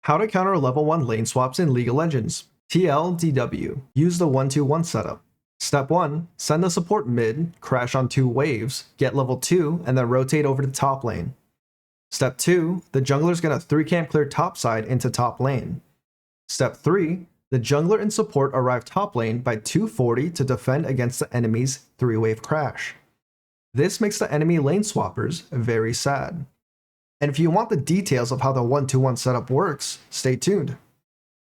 How to counter level 1 lane swaps in League of Legends. TLDW. Use the 1-2-1 setup. Step 1. Send the support mid, crash on 2 waves, get level 2, and then rotate over to top lane. Step 2. The jungler's gonna 3-camp clear topside into top lane. Step 3. The jungler and support arrive top lane by 240 to defend against the enemy's 3-wave crash. This makes the enemy lane swappers very sad. And if you want the details of how the 1-2-1 setup works, stay tuned.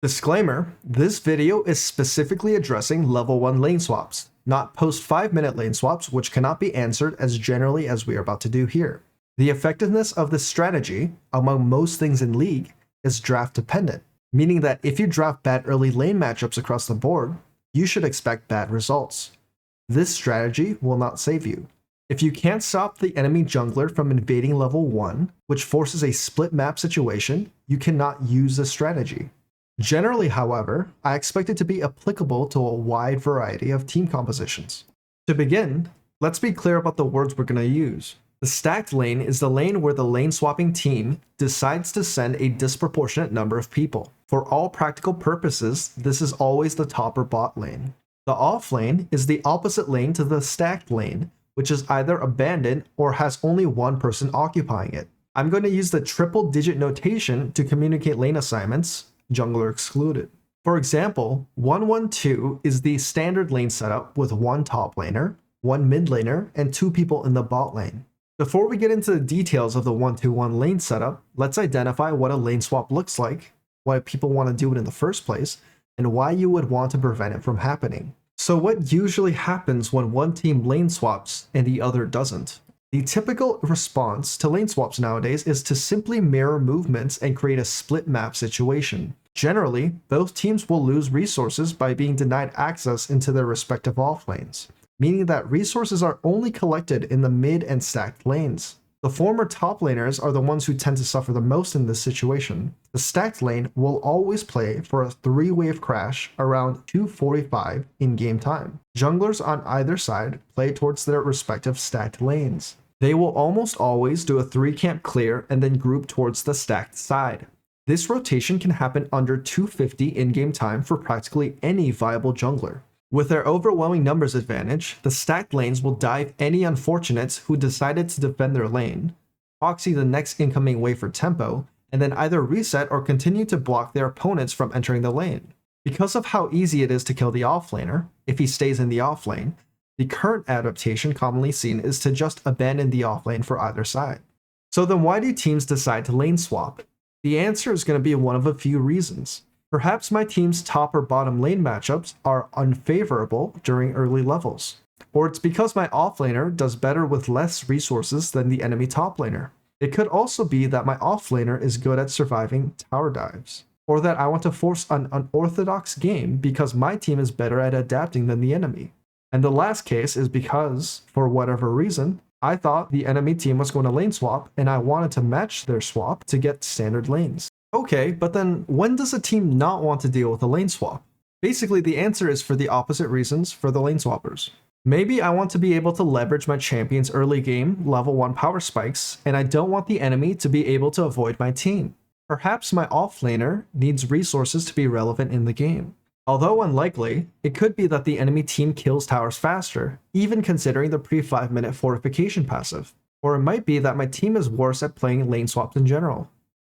Disclaimer, this video is specifically addressing level 1 lane swaps, not post 5-minute lane swaps, which cannot be answered as generally as we are about to do here. The effectiveness of this strategy, among most things in League, is draft dependent, meaning that if you draft bad early lane matchups across the board, you should expect bad results. This strategy will not save you. If you can't stop the enemy jungler from invading level 1, which forces a split map situation, you cannot use this strategy. Generally, however, I expect it to be applicable to a wide variety of team compositions. To begin, let's be clear about the words we're going to use. The stacked lane is the lane where the lane swapping team decides to send a disproportionate number of people. For all practical purposes, this is always the top or bot lane. The off lane is the opposite lane to the stacked lane, which is either abandoned or has only one person occupying it. I'm going to use the triple-digit notation to communicate lane assignments, jungler excluded. For example, 1-1-2 is the standard lane setup with one top laner, one mid laner, and 2 people in the bot lane. Before we get into the details of the 1-2-1 lane setup, let's identify what a lane swap looks like, why people want to do it in the first place, and why you would want to prevent it from happening. So what usually happens when one team lane swaps and the other doesn't? The typical response to lane swaps nowadays is to simply mirror movements and create a split map situation. Generally, both teams will lose resources by being denied access into their respective off lanes, meaning that resources are only collected in the mid and stacked lanes. The former top laners are the ones who tend to suffer the most in this situation. The stacked lane will always play for a 3-wave crash around 245 in game time. Junglers on either side play towards their respective stacked lanes. They will almost always do a 3-camp clear and then group towards the stacked side. This rotation can happen under 250 in-game time for practically any viable jungler. With their overwhelming numbers advantage, the stacked lanes will dive any unfortunates who decided to defend their lane, proxy the next incoming wave for tempo, and then either reset or continue to block their opponents from entering the lane. Because of how easy it is to kill the offlaner, if he stays in the offlane, the current adaptation commonly seen is to just abandon the offlane for either side. So then why do teams decide to lane swap? The answer is going to be one of a few reasons. Perhaps my team's top or bottom lane matchups are unfavorable during early levels. Or it's because my offlaner does better with less resources than the enemy top laner. It could also be that my offlaner is good at surviving tower dives. Or that I want to force an unorthodox game because my team is better at adapting than the enemy. And the last case is because, for whatever reason, I thought the enemy team was going to lane swap and I wanted to match their swap to get standard lanes. Okay, but then when does a team not want to deal with a lane swap? Basically, the answer is for the opposite reasons for the lane swappers. Maybe I want to be able to leverage my champion's early game level 1 power spikes, and I don't want the enemy to be able to avoid my team. Perhaps my offlaner needs resources to be relevant in the game. Although unlikely, it could be that the enemy team kills towers faster, even considering the pre-5-minute fortification passive. Or it might be that my team is worse at playing lane swaps in general.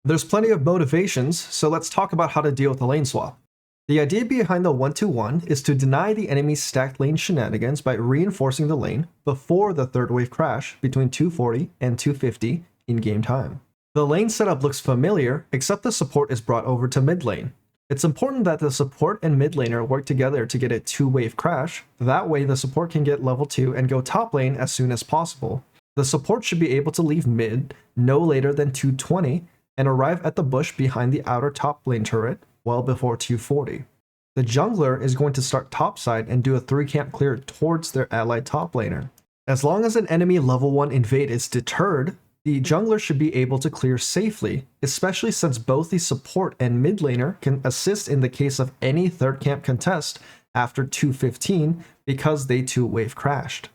There's plenty of motivations, so let's talk about how to deal with a lane swap. The idea behind the 1-2-1 is to deny the enemy's stacked lane shenanigans by reinforcing the lane before the 3rd wave crash between 240 and 250 in game time. The lane setup looks familiar, except the support is brought over to mid lane. It's important that the support and mid laner work together to get a 2-wave crash, that way the support can get level 2 and go top lane as soon as possible. The support should be able to leave mid no later than 220, and arrive at the bush behind the outer top lane turret well before 240. The jungler is going to start topside and do a 3-camp clear towards their allied top laner. As long as an enemy level 1 invade is deterred, the jungler should be able to clear safely, especially since both the support and mid laner can assist in the case of any 3rd camp contest after 215 because they 2-wave crashed.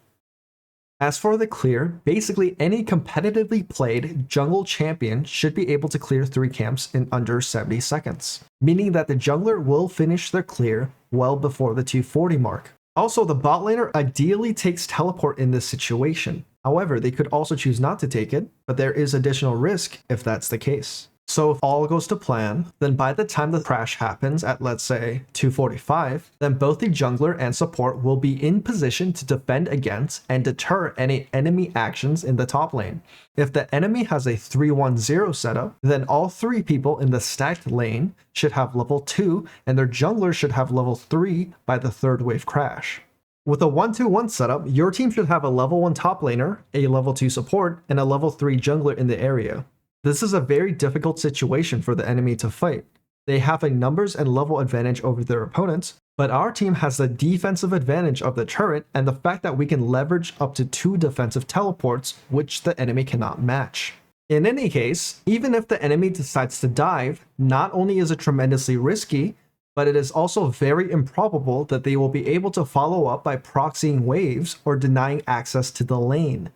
As for the clear, basically any competitively played jungle champion should be able to clear 3 camps in under 70 seconds, meaning that the jungler will finish their clear well before the 240 mark. Also, the bot laner ideally takes teleport in this situation. However, they could also choose not to take it, but there is additional risk if that's the case. So if all goes to plan, then by the time the crash happens at, let's say, 245, then both the jungler and support will be in position to defend against and deter any enemy actions in the top lane. If the enemy has a 3-1-0 setup, then all 3 people in the stacked lane should have level 2 and their jungler should have level 3 by the 3rd wave crash. With a 1-2-1 setup, your team should have a level 1 top laner, a level 2 support, and a level 3 jungler in the area. This is a very difficult situation for the enemy to fight. They have a numbers and level advantage over their opponents, but our team has the defensive advantage of the turret and the fact that we can leverage up to 2 defensive teleports, which the enemy cannot match. In any case, even if the enemy decides to dive, not only is it tremendously risky, but it is also very improbable that they will be able to follow up by proxying waves or denying access to the lane.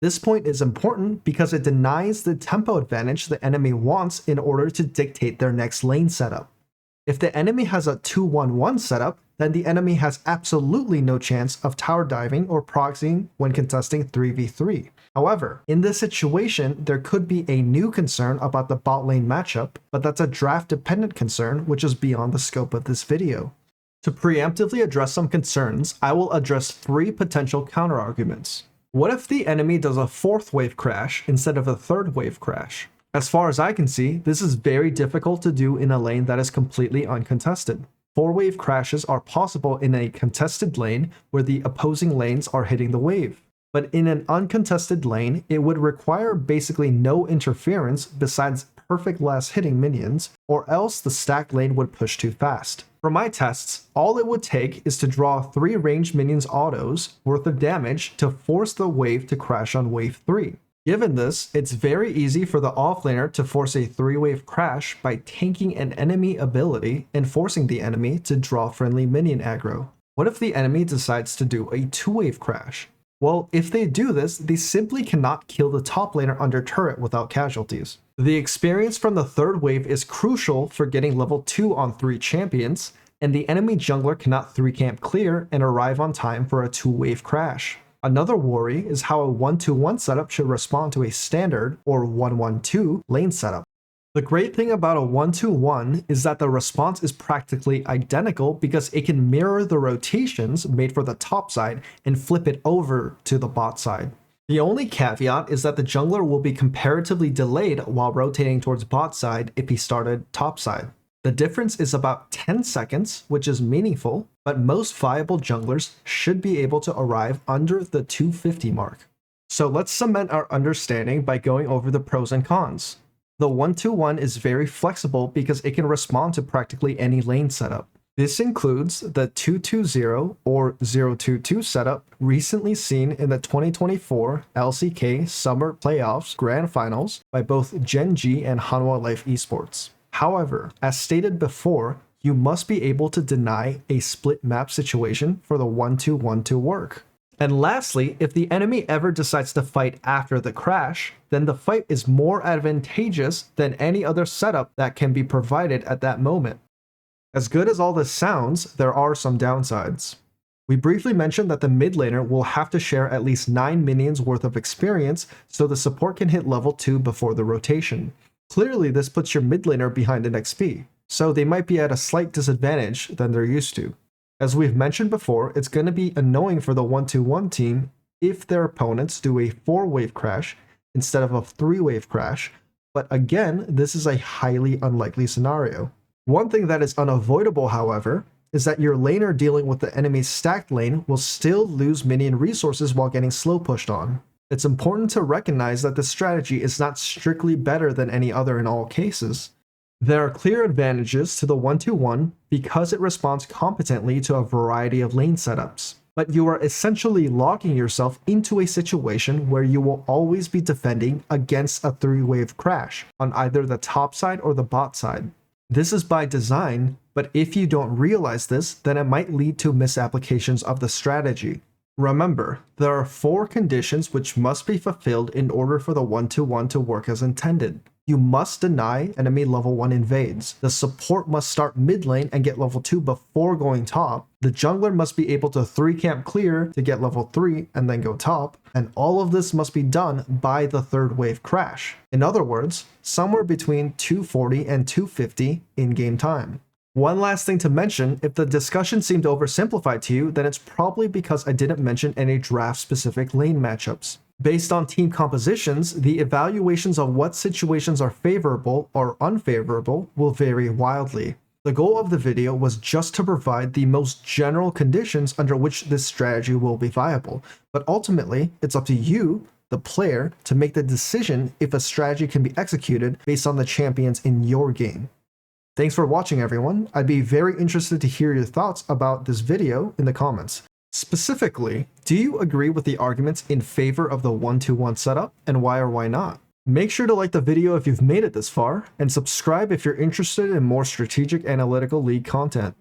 This point is important because it denies the tempo advantage the enemy wants in order to dictate their next lane setup. If the enemy has a 2-1-1 setup, then the enemy has absolutely no chance of tower diving or proxying when contesting 3v3. However, in this situation, there could be a new concern about the bot lane matchup, but that's a draft-dependent concern which is beyond the scope of this video. To preemptively address some concerns, I will address 3 potential counterarguments. What if the enemy does a 4th wave crash instead of a 3rd wave crash? As far as I can see, this is very difficult to do in a lane that is completely uncontested. 4-wave crashes are possible in a contested lane where the opposing lanes are hitting the wave. But in an uncontested lane, it would require basically no interference besides perfect last hitting minions, or else the stacked lane would push too fast. For my tests, all it would take is to draw 3 ranged minions autos worth of damage to force the wave to crash on wave 3. Given this, it's very easy for the offlaner to force a 3-wave crash by tanking an enemy ability and forcing the enemy to draw friendly minion aggro. What if the enemy decides to do a 2-wave crash? Well, if they do this, they simply cannot kill the top laner under turret without casualties. The experience from the 3rd wave is crucial for getting level 2 on 3 champions, and the enemy jungler cannot 3-camp clear and arrive on time for a 2-wave crash. Another worry is how a 1-2-1 setup should respond to a standard or 1-1-2 lane setup. The great thing about a 1-2-1 is that the response is practically identical because it can mirror the rotations made for the top side and flip it over to the bot side. The only caveat is that the jungler will be comparatively delayed while rotating towards bot side if he started top side. The difference is about 10 seconds, which is meaningful, but most viable junglers should be able to arrive under the 250 mark. So let's cement our understanding by going over the pros and cons. The 1-2-1 is very flexible because it can respond to practically any lane setup. This includes the 2-2-0 or 0-2-2 setup recently seen in the 2024 LCK Summer Playoffs Grand Finals by both Gen G and Hanwha Life Esports. However, as stated before, you must be able to deny a split map situation for the 1-2-1 to work. And lastly, if the enemy ever decides to fight after the crash, then the fight is more advantageous than any other setup that can be provided at that moment. As good as all this sounds, there are some downsides. We briefly mentioned that the mid laner will have to share at least 9 minions worth of experience so the support can hit level 2 before the rotation. Clearly, this puts your mid laner behind in XP, so they might be at a slight disadvantage than they're used to. As we've mentioned before, it's going to be annoying for the 1-2-1 team if their opponents do a 4-wave crash instead of a 3-wave crash, but again, this is a highly unlikely scenario. One thing that is unavoidable, however, is that your laner dealing with the enemy's stacked lane will still lose minion resources while getting slow pushed on. It's important to recognize that this strategy is not strictly better than any other in all cases. There are clear advantages to the 1-2-1 because it responds competently to a variety of lane setups, but you are essentially locking yourself into a situation where you will always be defending against a 3-wave crash on either the top side or the bot side. This is by design, but if you don't realize this, then it might lead to misapplications of the strategy. Remember, there are 4 conditions which must be fulfilled in order for the 1-2-1 to work as intended. You must deny enemy level 1 invades. The support must start mid lane and get level 2 before going top. The jungler must be able to 3 camp clear to get level 3 and then go top. And all of this must be done by the 3rd wave crash. In other words, somewhere between 240 and 250 in-game time. One last thing to mention, if the discussion seemed oversimplified to you, then it's probably because I didn't mention any draft-specific lane matchups. Based on team compositions, the evaluations of what situations are favorable or unfavorable will vary wildly. The goal of the video was just to provide the most general conditions under which this strategy will be viable, but ultimately, it's up to you, the player, to make the decision if a strategy can be executed based on the champions in your game. Thanks for watching, everyone. I'd be very interested to hear your thoughts about this video in the comments. Specifically, do you agree with the arguments in favor of the 1-2-1 setup, and why or why not? Make sure to like the video if you've made it this far, and subscribe if you're interested in more strategic analytical league content.